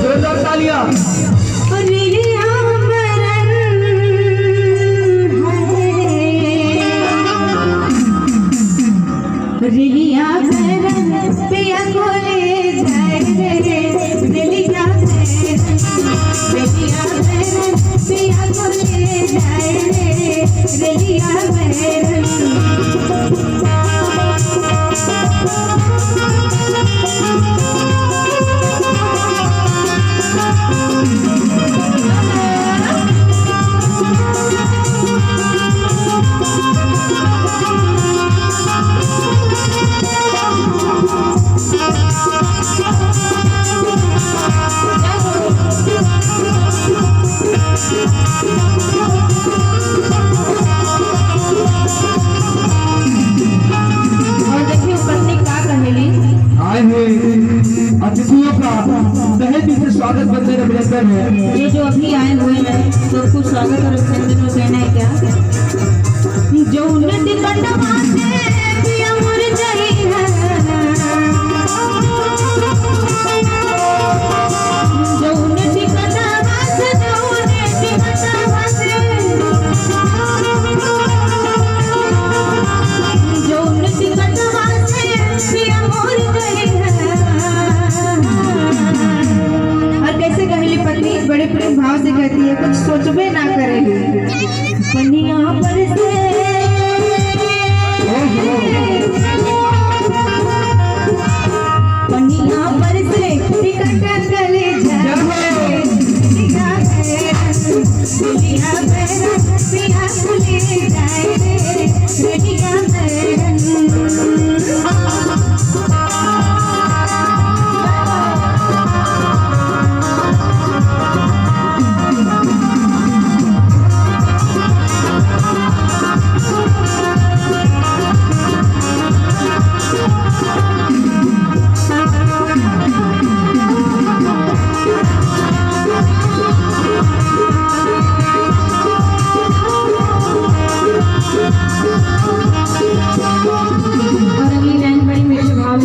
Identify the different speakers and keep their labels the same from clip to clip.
Speaker 1: जोरदार तालियां।
Speaker 2: रिया करन पिया कोले जाए रे रिया करन पिया कोले जाए रे रिया करन
Speaker 1: अतिथियों का तहे दिल से स्वागत बंदे अभिनंदन है।
Speaker 2: ये जो अभी आए हुए हैं सबको स्वागत और अभिनंदन कहना है क्या जो उन्नति कंडवा से पिया मुर गई है जो उन्नति कंडवा से जो उन्नति कंडवा से जो उन्नति कंडवा से पिया मुर गई है। कैसे कहली पत्नी बड़े प्रेम भाव से कहती है कुछ सोचबे ना करेगी पनिया पर से पनिया पर से टिकट गले जाए पिया खुले जाए पिया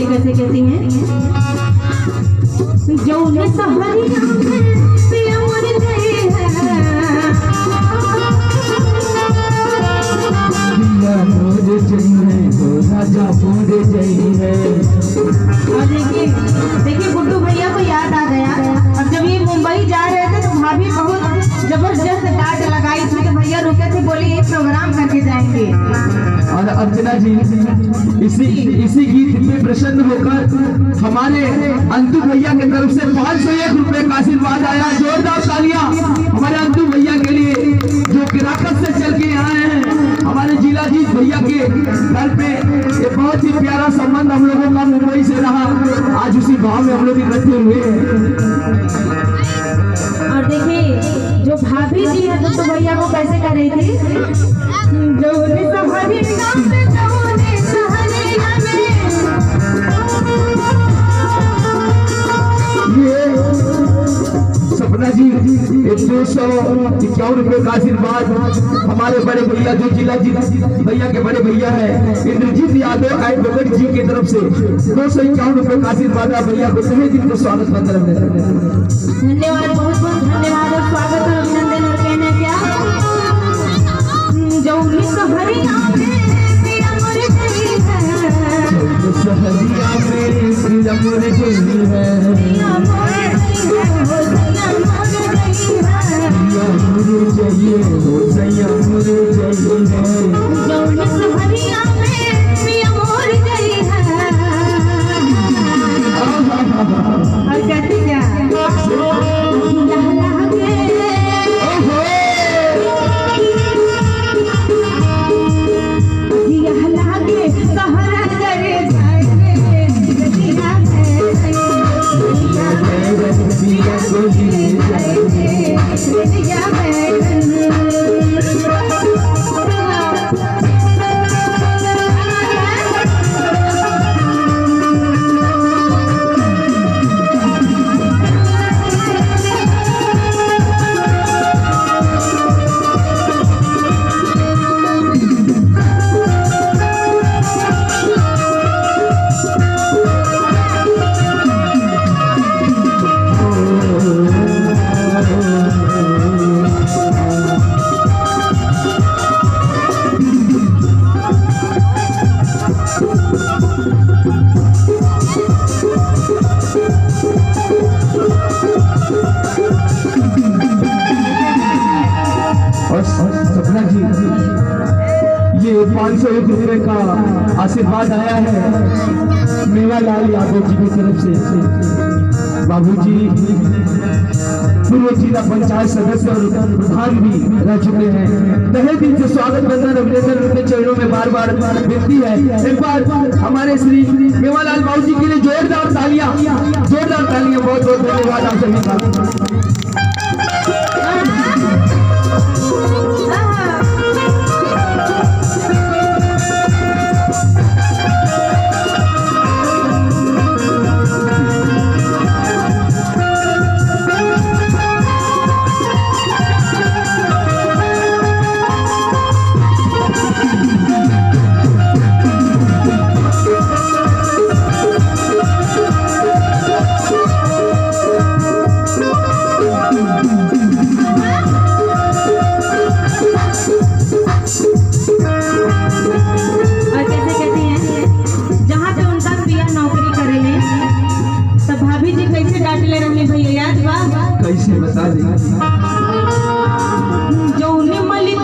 Speaker 2: कैसे कहती हैं जो उन्हें सहारिया पिया मुर गई है
Speaker 1: पिया मुर गई है तो राजा मुर गई है।
Speaker 2: और देखिए गुड्डू भैया को याद आ गया अब जब ये मुंबई जा रहे थे तो भाभी बहुत जबरदस्त डांट लगाई थी तो भैया रुके थे बोले ये प्रोग्राम करके जाएंगे।
Speaker 1: और अर्चना जी इसी गीत में प्रसन्न होकर हमारे अंतु भैया की तरफ से 501 रुपए का आशीर्वाद आया। जोरदार तालियां हमारे अंतु भैया के लिए जो किराकत से चल के आए हैं। हमारे जिलाजीत भैया के घर पे ये बहुत ही प्यारा संबंध हम लोगों का मुंबई से रहा। आज उसी भाव में हम लोग इकट्ठे हुए हैं।
Speaker 2: और देखिए जो भाभी जी है तो भैया को कैसे कर रही थी जो भाभी
Speaker 1: सपना जी 251 रुपए का आशीर्वाद हमारे बड़े भैया जो जिला जी भैया के बड़े भैया है इंद्रजीत यादव एडवोकेट जी की तरफ से 251 रुपए का आशीर्वाद भैया को तहे दिल से स्वागत बंदन
Speaker 2: धन्यवाद बहुत बहुत धन्यवाद और स्वागत और अभिनंदन और कहना क्या जो हरिया में पिया मुर गई है
Speaker 1: हरिया में पिया मुर गई है
Speaker 2: पिया मुर
Speaker 1: चाहिए हो सैया मुझे चाहिए
Speaker 2: जो हरिया में पिया मुर गई है और कहती क्या
Speaker 1: 501 रुपए का आशीर्वाद आया है मेवालाल यादव जी की तरफ से। बाबूजी पूर्व जिला पंचायत सदस्य और प्रधान भी रह चुके हैं। तहे दिल से स्वागत बंधन अभिनंदन उनके चरणों में बार बार विनती है। एक बार हमारे श्री मेवालाल बाबूजी के लिए जोरदार तालियां, बहुत बहुत धन्यवाद आप सभी का। कैसे बता दें
Speaker 2: जो मलिक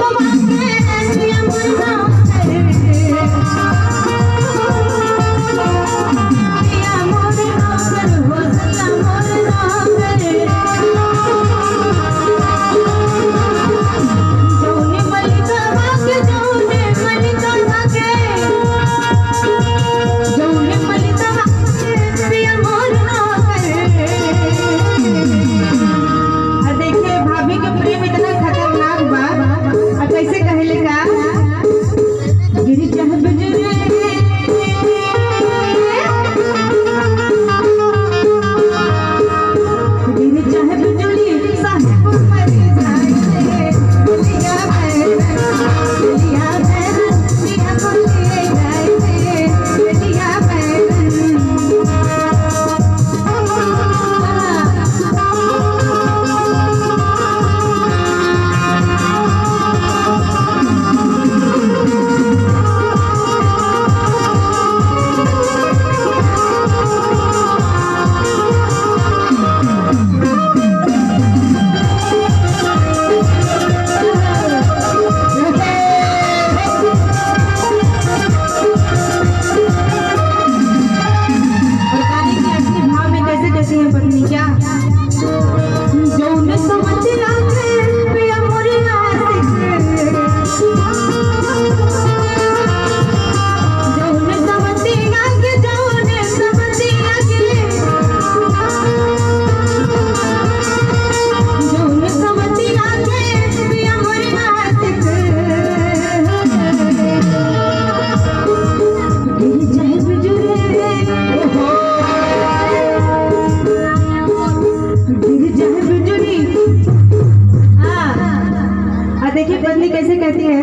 Speaker 2: देखिए पत्नी कैसे कहती है,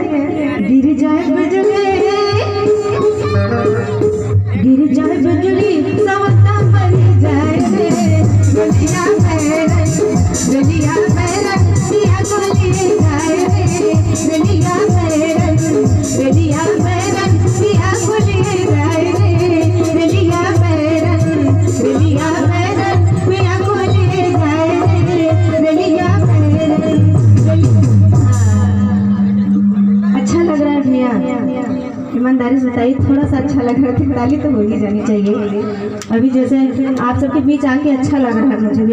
Speaker 2: गिर जाए बिजली सवता बनी जाए गलिया पैरन पिया को लिए जाए गलिया पैरन पिया को लिए जाए गलिया पैरन पिया को लिए जाए गलिया पैरन। अच्छा लग रहा है भैया, ईमानदारी से बताइए, थोड़ा सा अच्छा लग रहा है, ताली तो हो ही जानी चाहिए। अभी जैसे आप सबके बीच आके अच्छा लग रहा है मुझे भी।